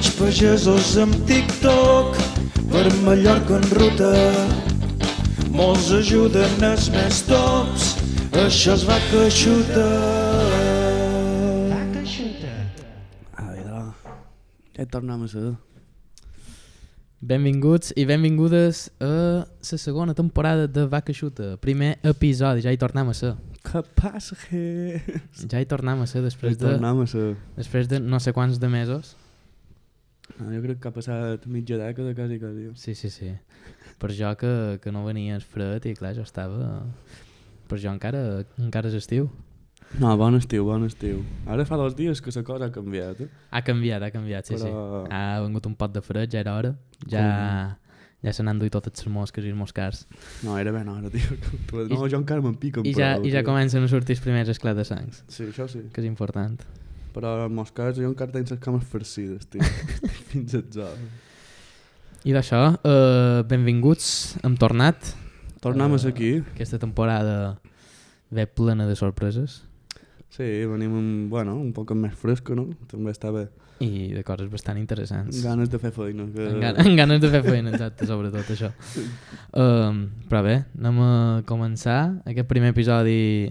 mig pagesos amb TikTok per Mallorca en ruta. Molts ajuden els més tops, això és Vaca Xuta. Vaca Xuta. Ja hi tornem a ser. Benvinguts i benvingudes a la segona temporada de Vaca Xuta. Primer episodi, ja hi tornem a ser. Què passa, que? Ja hi tornem a ser després de no sé quants de mesos. Jo crec que ha passat mitja dècada, quasi. Sí. Per jo que no venia el fred i clar, jo estava... Per jo encara és estiu. No, bon estiu. Ara fa 2 dies que la cosa ha canviat, Ha canviat, sí. Ha vengut un pot de fred, ja era hora. Ja se n'han duit totes les mosques i els moscars. No, era ben hora, tio. No, jo encara me'n pico. I ja comencen a sortir els primers esclats de sangs. Sí, això sí. Que és important. Però els moscars jo encara tenc les cames farcides, tio. Fins al zoo. I d'això, benvinguts, hem tornat. Tornem a ser aquí. Aquesta temporada ve plena de sorpreses. Sí, venim un poc més fresco, no? També està bé. I de coses bastant interessants. Ganes de fer feina. Ganes de fer feina, exacte, sobretot això. Però bé, anem a començar. Aquest primer episodi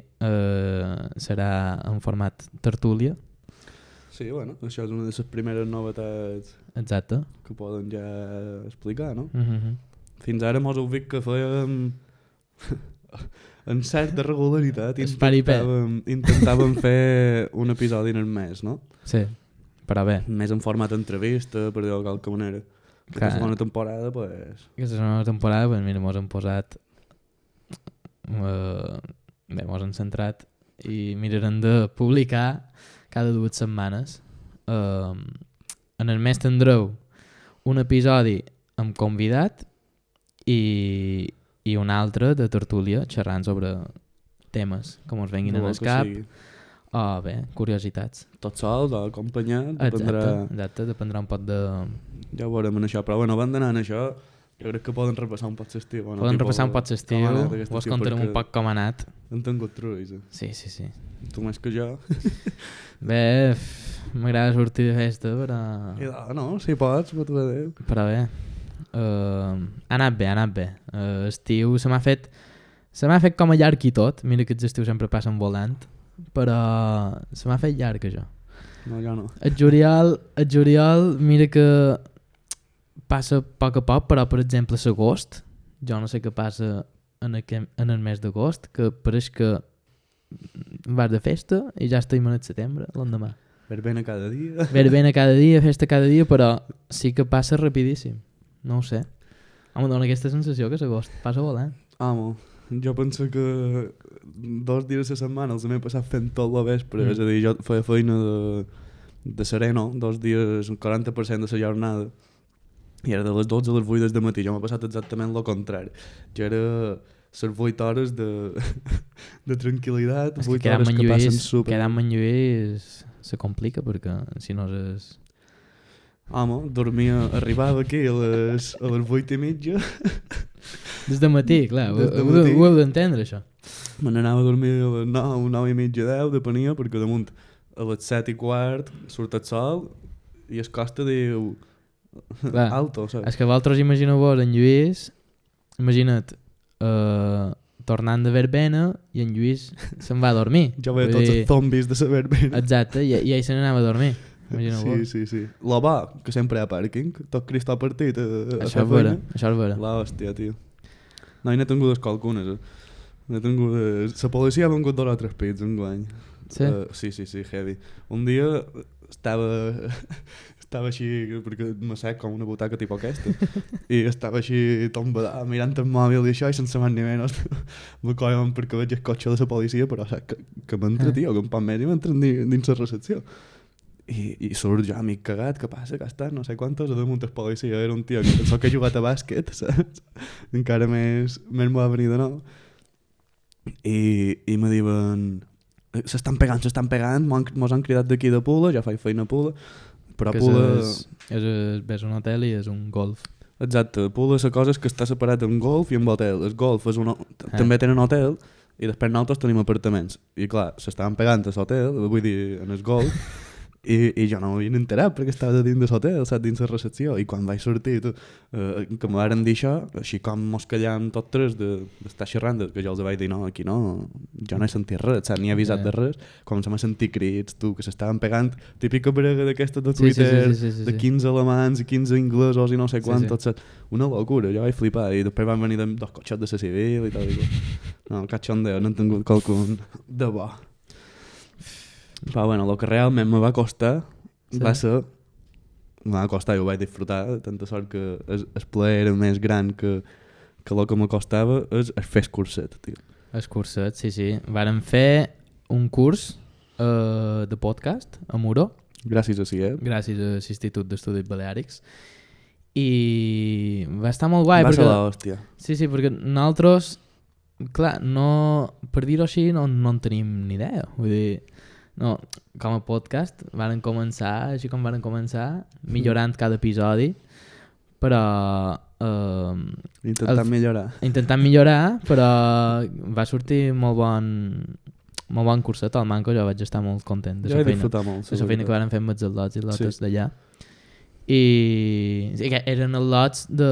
serà en format tertúlia. Sí, això és una de les primeres novetats. Exacte. Que poden ja explicar, no? Mm-hmm. Fins ara mos heu vist que fèiem en certa regularitat intentàvem fer un episodi en el mes, no? Sí, però bé. Més en format entrevista, per dir-ho de qualque manera. Aquesta segona temporada, pues... Aquesta segona temporada, pues mira, mos hem posat... Bé, mos hem centrat i mirarem de publicar cada 2 setmanes. En el mes tindreu un episodi amb convidat i un altre de tertúlia xerrant sobre temes que ens venguin en el cap o bé, curiositats. Tot sols o acompanyat. Exacte, dependrà un poc de... Ja ho veurem en això, però bueno, abans d'anar en això jo crec que poden repassar un poc l'estiu. Poden repassar un poc l'estiu, vos contarem un poc com ha anat. Han tingut truis. Sí. Tu més que jo. Bé, m'agrada sortir de festa, però... No, si pots, pot bé. Però bé, ha anat bé. Estiu se m'ha fet com a llarg i tot. Mira que els estius sempre passen volant, però se m'ha fet llarg això. No, jo no. El juliol mira que passa a poc, però per exemple l'agost, jo no sé què passa en el mes d'agost, que pareix que vas de festa i ja estem en el setembre, l'endemà. Verbena cada dia. Verbena cada dia, festa cada dia, però sí que passa rapidíssim. No ho sé. Home, dona aquesta sensació que l'agost passa volant. Home, jo penso que 2 dies a la setmana els m'he passat fent tot la vespre, és a dir, jo feia feina de sereno, 2 dies, un 40% de la jornada, i era de les 12 a les 8 del matí. Jo m'ha passat exactament el contrari. Jo era les 8 hores de tranquil·litat, 8 hores que passen super... Quedar amb en Lluís se complica perquè si no és... Home, arribava aquí a les 8:30. Des de matí, clar, ho heu d'entendre això. Me n'anava a dormir a les 9:30, 10, depenia, perquè damunt a les 7:15 surt el sol i es costa diu alto, saps? És que vosaltres imagineu-vos en Lluís, imagina't, tornant de verbena i en Lluís se'n va a dormir. Jo veia tots els zombis de la verbena. Exacte, i ell se n'anava a dormir. Sí. La va, que sempre hi ha pàrquing, tot Crist al partit. Això és vera. L'hòstia, tio. No, n'he tingut qualcunes. La policia ha vengut 2 o 3 pits enguany. Sí? Sí, heavy. Un dia estava així, perquè m'assec com una butaca tipus aquesta, i estava així tombada, mirant el mòbil i això, i sense més ni menys me coien perquè veig el cotxe de la policia, però saps que m'entra, tio, que un poc més i m'entren dins la recepció. I surt jo, amic cagat, què passa, que està no sé quantos, a damunt el policia, era un tio que pensava que he jugat a bàsquet, saps? Encara més m'ho va venir de nou. I me diuen, s'estan pegant, mos han cridat d'aquí de Pula, ja faig feina a Pula, però que Pula... Ves un hotel i és un golf. Exacte, Pula la cosa és que està separat en golf i en hotel. El golf és també tenen hotel i després nosaltres tenim apartaments. I clar, s'estaven pegant a l'hotel, vull dir, en el golf, I jo no m'havia enterat perquè estava de dins de l'hotel, saps, dins la recepció, i quan vaig sortir, que me varen dir això, així com mos callàvem tots tres d'estar xerrant, que jo els vaig dir, no, aquí no, jo no he sentit res, saps, ni he avisat de res, començam a sentir crits, que s'estaven pegant, típica brega d'aquesta de Twitter, de 15 alemans i 15 inglesos i no sé quant, tot, saps, una locura, jo vaig flipar, i després van venir dos cotxets de la civil i tot, i no, cachondeo, no han tingut qualcun de bo. Però bueno, el que realment me va costar va ser... Me va costar i ho vaig disfrutar, tanta sort que el plaer era més gran que el que me costava és fer el curset, tio. El curset, sí. Vàrem fer un curs de podcast a Muro. Gràcies a CIEP. Gràcies a l'Institut d'Estudis Baleàrics. I va estar molt guai. Va ser l'hòstia. Sí, perquè nosaltres, clar, no, per dir-ho així, no en tenim ni idea. Vull dir, no, com a podcast varen començar, així com varen començar, millorant cada episodi, però... Intentant millorar, però va sortir molt bon curset al Manco, jo vaig estar molt content de la feina que varen fer amb els lots i lotes d'allà. I eren els lots de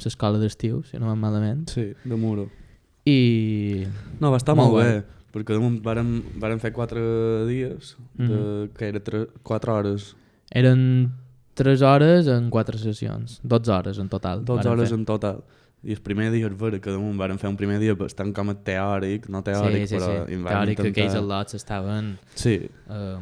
l'escola d'estiu, si no van malament. Sí, de Muro. I... No, va estar molt bé. Perquè damunt varen fer 4 dies, que era 4 hores. Eren 3 hores en 4 sessions, 12 hores en total. 12 hores en total. I el primer dia, és vera, que damunt varen fer un primer dia bastant com a teòric, no teòric, però... Teòric, que aquells al·lots estaven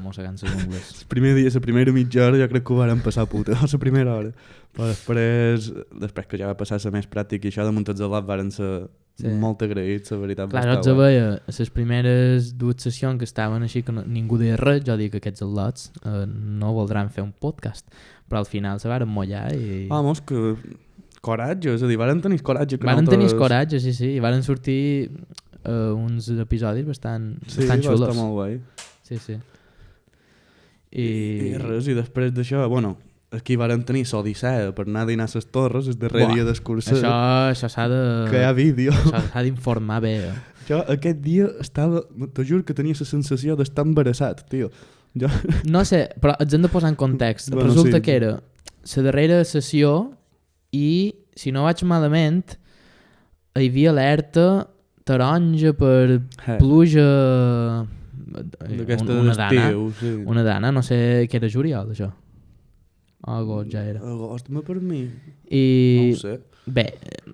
mossegant les ungles. El primer dia, la primera mitja hora, jo crec que ho varen passar puta, la primera hora. Però després que ja va passar la més pràctica i això, damunt els al·lots varen ser molt agraïts, la veritat. Clar, jo els veia a les primeres 2 sessions que estaven així, que ningú deia res, jo dic que aquests al·lots no voldran fer un podcast, però al final se varen mollar i... Vamos, que... coratge, és a dir, varen tenir coratge. Varen tenir coratge, sí, i varen sortir uns episodis bastant xulos. Sí, va estar molt guai. Sí. I res, i després d'això, bueno, aquí varen tenir l'Odissea per anar a dinar a les torres, el darrer dia d'excursió. Això s'ha de... Que hi ha vídeo. Això s'ha d'informar bé. Jo aquest dia estava, te juro que tenia la sensació d'estar embarassat, tio. No sé, però ens hem de posar en context. Bueno, resulta que era la darrera sessió i, si no vaig malament, hi havia alerta taronja per pluja una dana, no sé què era, juliol, això. Agost ja era. Agost, per mi. I... No ho sé. Bé,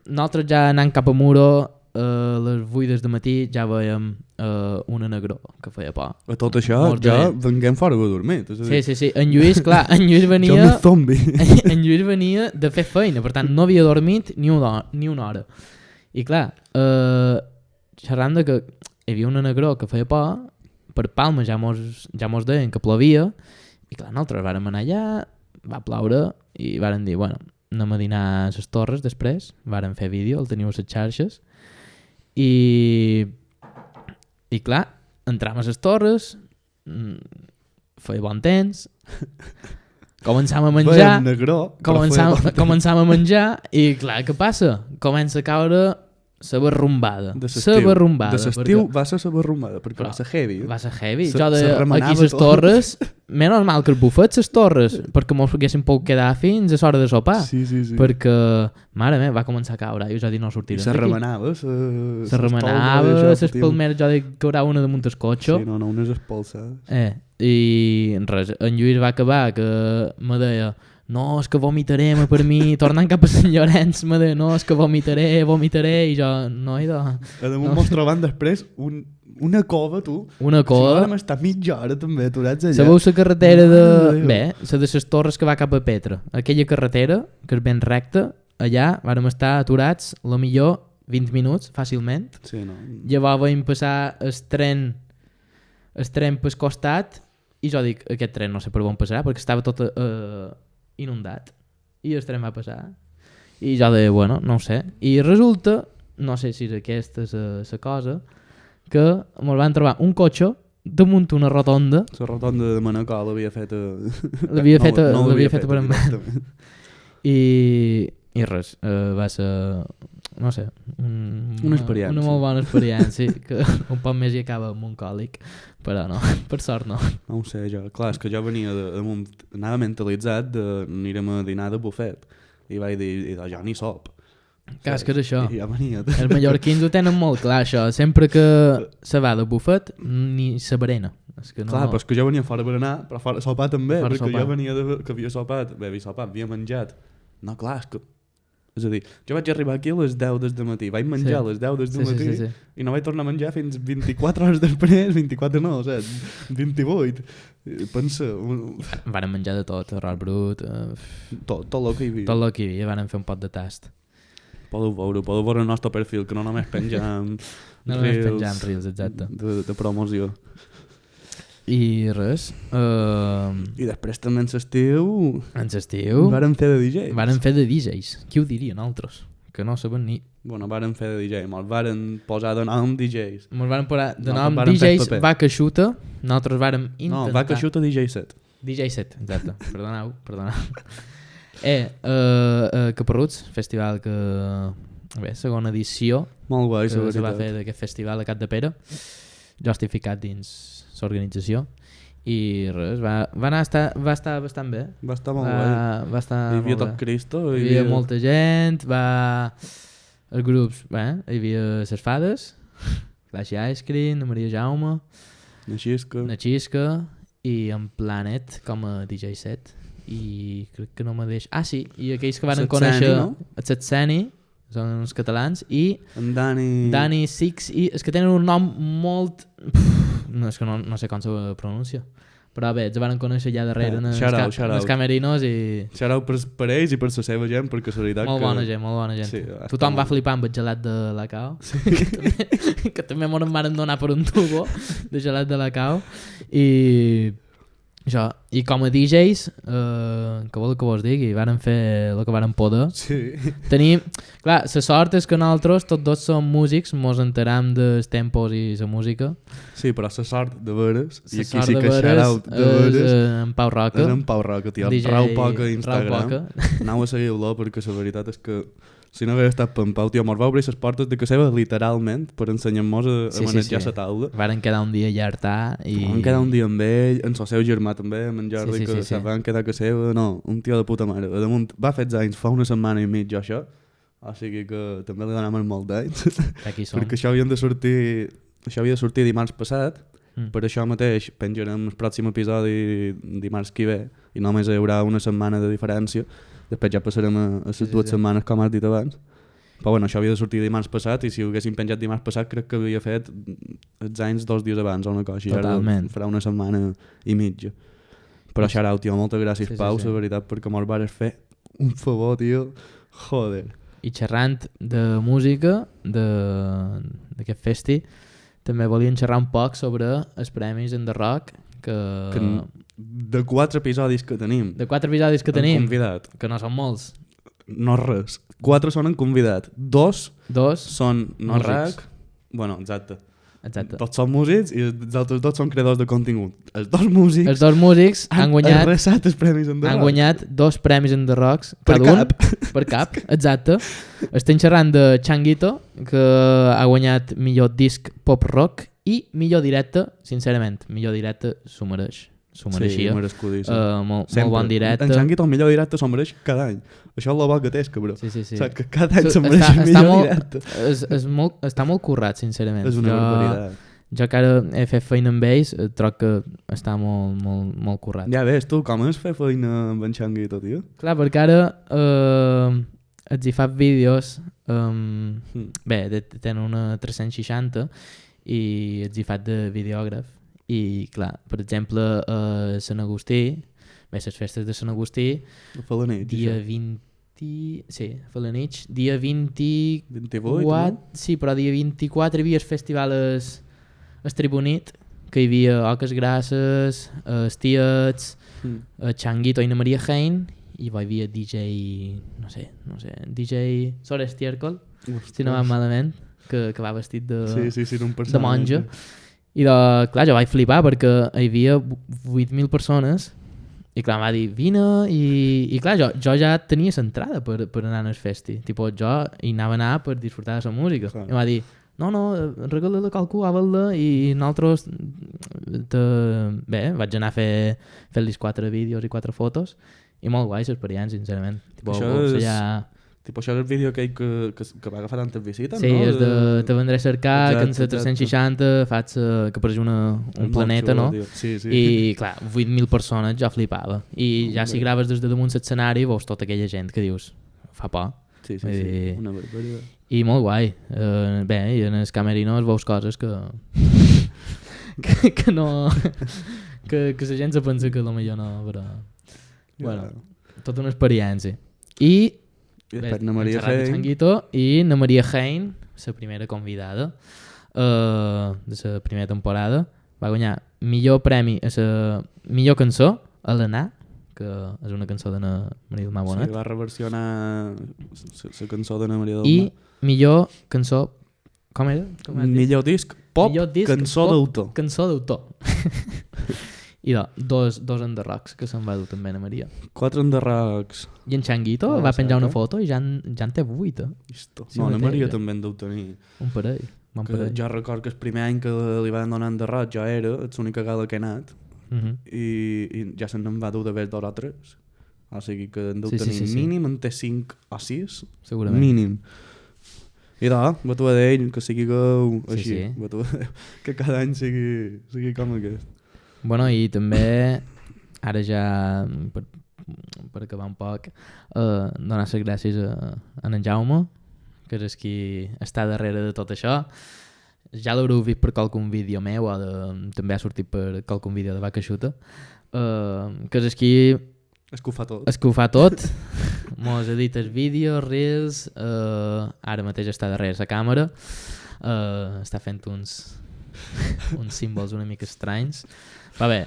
nosaltres ja anant cap a Muro, a les 8 del matí ja veiem una negró que feia por. A tot això ja venguem fora de dormir. Sí. En Lluís, clar, en Lluís venia... Jo un zombi. En Lluís venia de fer feina, per tant no havia dormit ni una hora. I clar, xerrant de que hi havia una negró que feia por, per Palma ja mos deien que plovia, i clar, nosaltres vàrem anar allà, va ploure, i vàrem dir, bueno, anem a dinar a les torres després, vàrem fer vídeo, el teniu a les xarxes, i clar, entram a les torres, feia bon temps, començam a menjar, començam a menjar, i clar, què passa? Comença a caure la barrumbada. De l'estiu va ser la barrumbada, perquè va ser heavy. Va ser heavy. Jo aquí les torres, menys mal que el bufet les torres, perquè mos haguéssim pogut quedar fins a l'hora de sopar. Sí. Perquè, mare meva, va començar a caure, i jo dic, no sortirem d'aquí. Se remenava, les palmeres, jo dic que haurà una damunt el cotxe. Sí, no, unes espolsades. I res, en Lluís va acabar que me deia, no, és que vomitarem per mi, tornant cap a Sant Llorenç, me deia, no, és que vomitaré, i jo, no he de... A damunt mos trobant després una cova, tu. Una cova. Si vam estar mitja hora també aturats allà. Sabeu la carretera de... Bé, la de les torres que va cap a Petra. Aquella carretera, que és ben recta, allà vàrem estar aturats, la millor 20 minuts, fàcilment. Sí, no. Llavors vam passar el tren pel costat, i jo dic, aquest tren no sé per on passarà, perquè estava tot... inundat, i el tren va passar i jo deia, bueno, no ho sé, i resulta, no sé si és aquesta la cosa, que ens van trobar un cotxe damunt una rotonda. La rotonda de Manacor l'havia feta per en i res, va ser no sé, Una experiència. Una molt bona experiència, que un poc més hi acaba amb un còlic, però no, per sort no. No ho sé, jo. Clar, és que jo venia anava mentalitzat de anirem a dinar de bufet. I vaig dir, jo ni sop. Clar, és que és això. I ja venia. Els mallorquins ho tenen molt clar, això. Sempre que se va de bufet, ni se berena. És que no... Clar, però és que jo venia fora a berenar, però fora a sopar també, Fora perquè sopar. jo venia que havia sopat, havia menjat. No, clar, és que... És a dir, jo vaig arribar aquí a les 10 del matí, vaig menjar a les 10 del matí i no vaig tornar a menjar fins 24 hores després, 24 no, o sigui, 28. Pensa... Varen menjar de tot, arròs brut, Tot el que hi havia. tot el que hi havia, varen fer un pot de tast. Podeu veure el nostre perfil, que no només penjam No només penjam reels, exacte. de promoció. I res, I després també en l'estiu en l'estiu varen fer de DJs. varen fer de DJs. Qui ho diria, nosaltres? Que no sabem ni... Bueno, varen fer de DJ, mos varen posar de nom DJs. Ens varen posar de Nosaltres nom vàrem fer DJs paper. Vaca Xuta, nosaltres vàrem No, intentar... va que xuta DJ set. DJ set, exacte. Perdoneu. Caparruts, festival que... Bé, segona edició Molt guai, que la se va veritat. fer d'aquest festival a Cap de Pere, justificat dins l'organització. I res, va estar bastant bé. Va estar molt guai. Va estar Hi havia molt tot bé. Cristo. Hi havia molta gent, els grups, hi havia les fades, Flash Ice Cream, la Maria Jaume, Així és que... la Xisca i en Planet com a DJ set. I crec que no me deix... Ah, sí, i aquells que van Satseni, conèixer no? el Satseni, són uns catalans, i En Dani... Dani Six, i és que tenen un nom molt... No, és que no sé com se pronuncia. Però bé, els van conèixer allà darrere en shout out. els camerinos i... Xerau per ells i per la seva gent, perquè la veritat Molt que... bona gent. Sí, Tothom va flipar amb el gelat de la Cao, que també m'ho van donar per un tubo de gelat de la Cao. I això, i com a DJs, que vol que vos digui, varen fer el que varen poder. Sí. Tenim, clar, la sort és que nosaltres tots dos som músics, mos enteram dels tempos i la música. Sí, però la sort de veres, i La aquí sort sí de que veres shout de és veres, en Pau Roca. és en Pau Roca, tio. DJ Rau Poca a Rau Instagram. Poca. Anau a seguir-lo, perquè la veritat és que si no hagués estat per en Pau, tio, mos va obrir les portes de casa seva literalment per ensenyar-nos a manejar la taula. Varen quedar un dia allà a hartar i... Vam quedar un dia amb ell, en el seu germà també, amb en Jordi, Sí. se van quedar a casa seva. No, un tio de puta mare. A damunt, va fer anys, fa una setmana i mitja això, o sigui que també li donàvem molt d'anys, Aquí som. perquè això havia de sortir dimarts passat. Per això mateix penjarem el pròxim episodi dimarts que ve i només hi haurà una setmana de diferència. Després ja passarem a les dues setmanes com has dit abans. Però bueno, això havia de sortir dimarts passat i si ho haguéssim penjat dimarts passat crec que havia fet els anys 2 dies abans o una cosa. Totalment. Farà una setmana i mitja. Però xarau, tio, moltes gràcies Pau, la veritat, perquè mos vas fer un favor, tio. Joder. I xerrant de música d'aquest festi, també volien xerrar un poc sobre els premis en The Rock que de 4 episodis que tenim, de 4 episodis que en tenim, convidat, que no són molts, no res. 4 són en convidat, 2 2 són no músics. RAC, bueno, exacte. Exacte. Tots són músics i els altres 2 són creadors de contingut. Els 2 músics Els 2 músics han guanyat arrasat els premis en The han Rock. guanyat 2 premis en The Rocks Per cada un, cap. per cap, exacte. Estem xerrant de Changuito, que ha guanyat millor disc pop rock i millor directe, sincerament, millor directe s'ho mereix. S'ho mereixia. Sí, merescudíssim. Molt Sempre. bon directe. En Changuito el millor directe s'ho mereix cada any. Això és la bo que tens, cabró. Sí. Saps que cada any se'n Està- mereix el està millor molt- directe. Està molt currat, sincerament. És una barbaritat. Jo que ara he fet feina amb ells, trobo que està molt currat. Ja ves, tu, com és fer feina amb en Changuito, tio? Clar, perquè ara els hi fa vídeos, bé, tenen una 360 i els hi fa de videògraf. I clar, per exemple, a Sant Agustí, bé, les festes de Sant Agustí, A la nit, dia això. 20... Sí, a la nit, dia 24... 28, no? Sí, però dia 24 hi havia el festival el Tribunit, que hi havia Oques Grasses, els Tiets, el Changuito i na Maria Hein, i hi havia DJ, no sé, DJ Sora Estiercol, si no va malament, que va vestit de, Sí, un de personatge. monja. I clar, jo vaig flipar perquè hi havia 8.000 persones I clar, em va dir, vine, i clar, jo ja tenia l'entrada per anar al festi. Tipo, jo hi anava a anar per disfrutar de la música. Clar. I em va dir, no, regala-la a qualcú, habla i nosaltres... Bé, vaig anar a fer-li 4 vídeos i 4 fotos i molt guai l'experiència, sincerament. Tipo, Això vols és- allà... Tipo, això és el vídeo aquell que va agafar tantes visites, Sí, no? és de Te vendré a cercar, que en Exacte, la 360 faig que pareix un És molt planeta, xulo, no? tio. Sí, sí. I clar, 8.000 persones, jo flipava. I ja si graves des de damunt l'escenari veus tota aquella gent que dius, fa por. Sí, sí, Vull sí. dir- Una barbaritat. I molt guai. Bé, i en els camerinos veus coses que... que no... que la gent se pensa que potser no, però... Bueno, tota una experiència. I I després na Maria Montserrat de Hein. Changuito i na Maria Hein, la primera convidada de la primera temporada, va guanyar millor premi a la millor cançó, a l'Anà, que és una cançó de na Maria del Mar Bonet, Sí, va reversionar la cançó de na Maria del i Mar. millor cançó... Com era? Com has dit? Millor disc pop, Millor disc cançó pop, d'autor. Cançó d'autor. I dos enderrocs que se'n va dur també na Maria. 4 enderrocs. I en Changuito Ah, va penjar una saca. foto i ja en té 8, Isto. Sí, No, na mateix, Maria ja. també en deu tenir. un parell. Bon Que parell. jo record que el primer any que li van donar enderroc jo era, és l'única gala que he anat, i ja se'n va dur d'haver 2 o 3. O sigui que en deu Sí, sí, tenir sí, sí. mínim, en té 5 o 6. Segurament. Mínim. I va tu a d'ell, que sigui gau, Sí, així. sí. Va tu a d'ell, que cada any sigui com aquest. Bueno, i també, ara ja, per acabar un poc, donar les gràcies a en Jaume, que és qui està darrere de tot això. Ja l'haureu vist per qualcun vídeo meu, també ha sortit per qualcun vídeo de Vaca Xuta, que és qui És que ho fa tot. és que ho fa tot. Mos edita els vídeos, reels, ara mateix està darrere la càmera, està fent uns símbols una mica estranys. Va bé,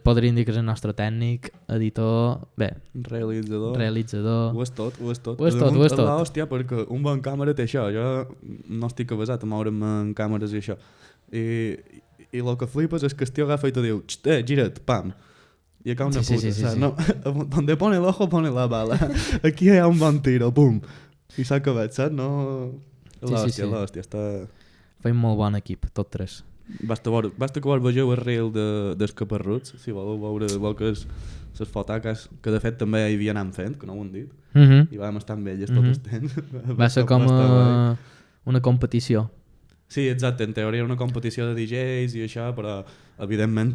podríem dir que és el nostre tècnic, editor, bé, Realitzador. realitzador... Ho és tot, ho és tot. Ho és tot, ho és tot. Hòstia, perquè un bon càmera té això. Jo no estic avasat a moure'm en càmeres i això. I el que flipes és que el tio agafa i te diu gira't, pam. I acaba una Sí, sí, puta, sí, sí, saps? sí. No, donde pone el ojo, pone la bala. Aquí hi ha un bon tiro, pum. I s'ha acabat, saps? No... Sí, sí, sí. L'hòstia, està... Feim molt bon equip, tots tres. Basta que vos vegeu el reel dels Caparruts, si voleu veure el que és les fotaques, que de fet també hi havia anant fent, que no ho han dit, i vam estar amb elles tot el temps. Va ser com guai. una competició. Sí, exacte, en teoria una competició de DJs i això, però evidentment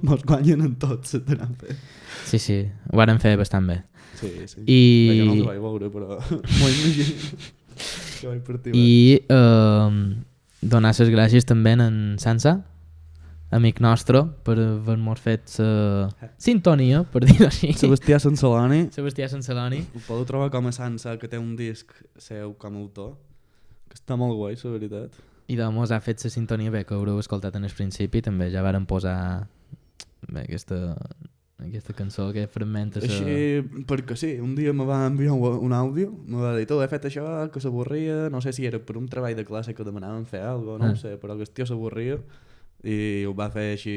mos guanyen en tots d'anar fent. Sí, sí, ho varen fer bastant bé. Sí, sí. I- Bé, jo no els vaig veure, però m'ho imagino. Que vaig partir. I donar les gràcies també a en Sansa, amic nostre, per haver-nos fet la sintonia, per dir-ho així. Sebastià Sansaloni, Sebastià Sansaloni. ho podeu trobar com a Sansa, que té un disc seu com a autor, que està molt guai, la veritat. I doncs ha fet la sintonia bé, que haureu escoltat en el principi, també ja varen posar bé, aquesta cançó que fragmenta Així, perquè sí, un dia me va enviar un àudio, me va dir, tu he fet això, que s'avorria, no sé si era per un treball de classe que demanaven fer alguna cosa, no ho sé, però que el tio s'avorria i ho va fer així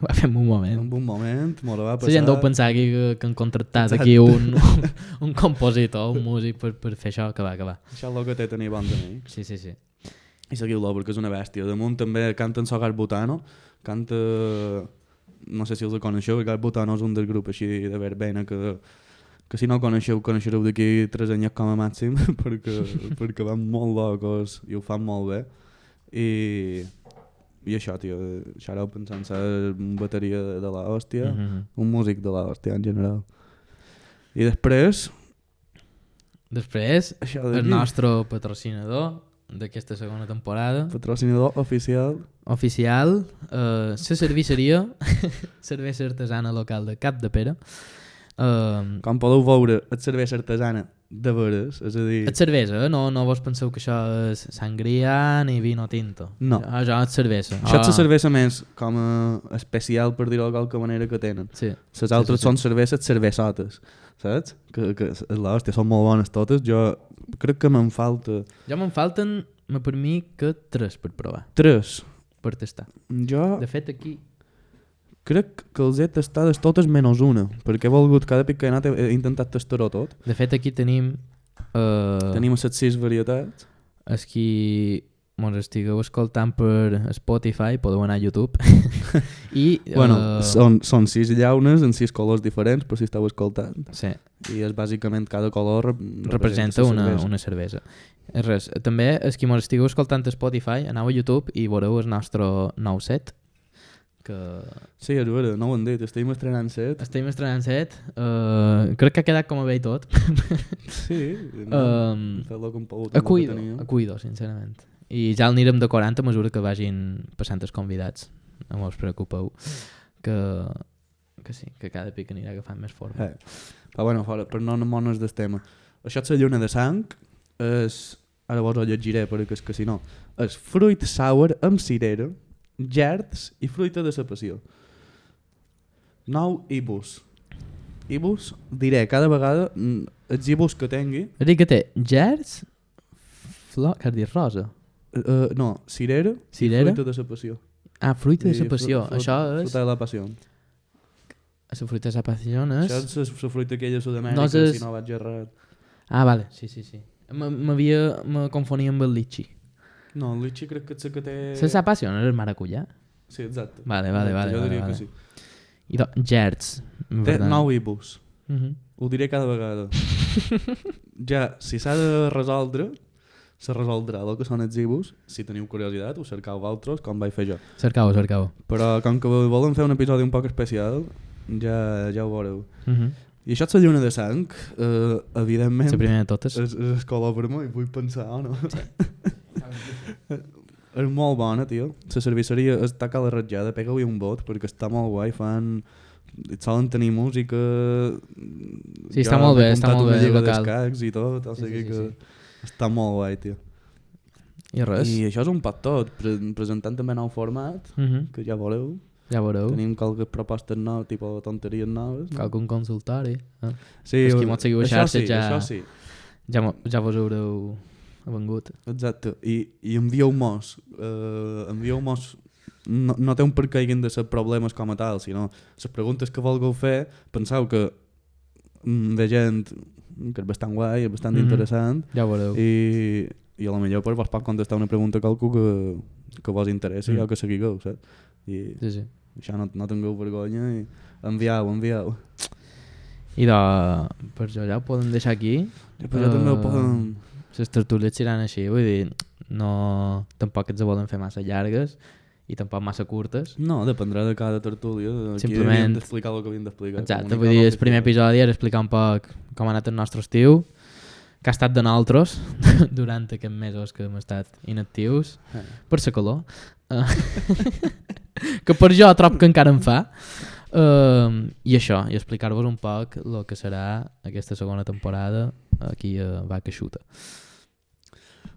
Va fer en un moment. en un moment, m'ho va La passar. gent deu pensar aquí que han contractat Exacte. aquí un compositor, un músic per fer això, que va. Això és el que té tenir bons amics. Sí, sí, sí. I seguiu-lo, perquè és una bèstia. Damunt també canta en Sogar Butano, canta... No sé si els coneixeu, Gar Butano és un del grup així de verbena que si no el coneixereu d'aquí 3 anys com a màxim, perquè van molt locos i ho fan molt bé. I això, tio, això ara ho pensant ser un bateria de la hòstia, un músic de la hòstia en general. I després, Després, això el d'aquí, nostre patrocinador d'aquesta segona temporada, patrocinador oficial, oficial, la cerveseria, cervesa artesana local de Cap de Pere. com podeu veure, és cervesa artesana de veres, és a dir... És cervesa, no vos penseu que això és sangria ni vino tinto. No. Això és cervesa. Això és la cervesa més com a especial, per dir-ho de qualque manera, que tenen. Sí. Les altres sí. són cerveses cervesotes, saps? Que és l'hòstia, són molt bones totes. Jo crec que me'n falta Jo me'n falten, per mi, que 3 per provar, 3. per tastar. Jo De fet, aquí Crec que els he tastades totes menys una, perquè he volgut, cada pic que he anat he intentat tastar-ho tot. De fet, aquí tenim... Tenim les 6 varietats. Els qui mos estigueu escoltant per Spotify podeu anar a YouTube i Són 6 llaunes en 6 colors diferents, per si esteu escoltant. sí, I és bàsicament cada color representa una cervesa. Res, també els qui mos estigueu escoltant a Spotify aneu a YouTube i veureu el nostre nou set que... Sí, és vera, no ho han dit, estem estrenant set. Estem estrenant set, crec que ha quedat com a bé i tot. Sí, fer-lo com pogut. A cuido, sincerament. I ja el anirem decorant a mesura que vagin passant els convidats. No us preocupeu, que sí, que cada pic anirà agafant més forma. Però bueno, fora, per no anar-nos del tema. Això és la lluna de sang, ara vos ho llegiré perquè és que si no, és fruit sour amb cirera, gerds i fruita de la passió. 9 ibus. Ibus, diré cada vegada els ibus que tingui. És a dir que té gerds, flor, que has dit rosa? No, cirera i fruita de la passió. Ah, fruita de la passió. Això és... Fruita de la passió. La fruita de la passió és... Això és la fruita aquella a Sud-amèrica, No és- si no vaig errat. Ah, vale, sí. Me confonia amb el litxi. No, el litxi crec que és la que té... La passió no és el maracuyà? Sí, exacte. Vale. Jo diria vale. que sí. I gerds. Té 9 ibus. Uh Ho diré cada vegada. Ja, si s'ha de resoldre, se resoldrà el que són els ibus. Si teniu curiositat, ho cercau vosaltres, com vaig fer jo. Cercau. Però com que volem fer un episodi un poc especial, ja ho veureu. I això és la lluna de sang, evidentment, La primera de totes. és el color vermell, vull pensar, o no? És molt bona, tio. La cerveseria està a la ratjada, pega-li un vot, perquè està molt guai, solen tenir música... Sí, està molt bé, una lliga local. d'escacs i tot, o sigui que està molt guai, tio. I res. I això és un poc tot, presentant també nou format, que ja veureu. Ja veureu. Tenim qualques propostes noves, tipus tonteries noves. Qualcun consultori. Sí, Els qui mos seguiu a xarxes això sí. Ja vos haureu vengut. Exacte, i envieu-mos, no té un per què hagin de ser problemes com a tal, sinó les preguntes que vulgueu fer, penseu que de gent que és bastant guai, és bastant interessant, Ja ho veureu. i a lo millor pues, vos pot contestar una pregunta a qualcú que vos interessi o que seguigueu, saps? I Sí. això no tingueu vergonya i envieu. I per això ja ho podem deixar aquí. Però també ho podem... Les tertúlies seran així, vull dir, no, tampoc ens volen fer massa llargues i tampoc massa curtes. No, dependrà de cada tertúlia. Aquí Simplement... havíem d'explicar el que havíem d'explicar. Exacte, vull dir, el primer episodi era explicar un poc com ha anat el nostre estiu, que ha estat de nosaltres durant aquests mesos que hem estat inactius, per la calor, que per jo trobo que encara em fa, i això, i explicar-vos un poc el que serà aquesta segona temporada aquí a Vaca Xuta.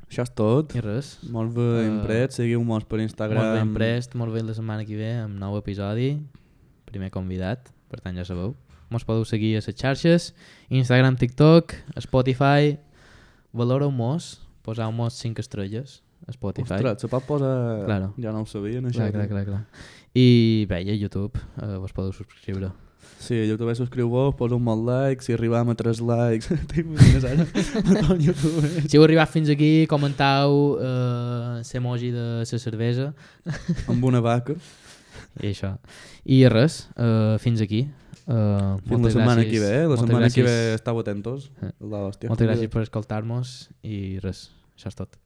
Això és tot. I res. Molt bé impret, seguiu-nos per Instagram. Molt ben prest, molt bé la setmana que ve amb nou episodi, primer convidat, per tant ja sabeu. Mos podeu seguir a les xarxes, Instagram, TikTok, Spotify, valoreu-mos, poseu-mos 5 estrelles a Spotify. Ostres, se pot posar... Claro. Ja no ho sabien, això. Clar. I bé, i a YouTube vos podeu subscriure. Sí, a YouTube subscriu-vos, poseu un molt like, si arribam a 3 likes, t'imagines ara? A YouTube. Si heu arribat fins aquí, comentau l'emoji de la cervesa. Amb una vaca. I això. I res, fins aquí. Fins la setmana que ve. La setmana que ve estàu atentos. Moltes gràcies per escoltar-nos i res, això és tot.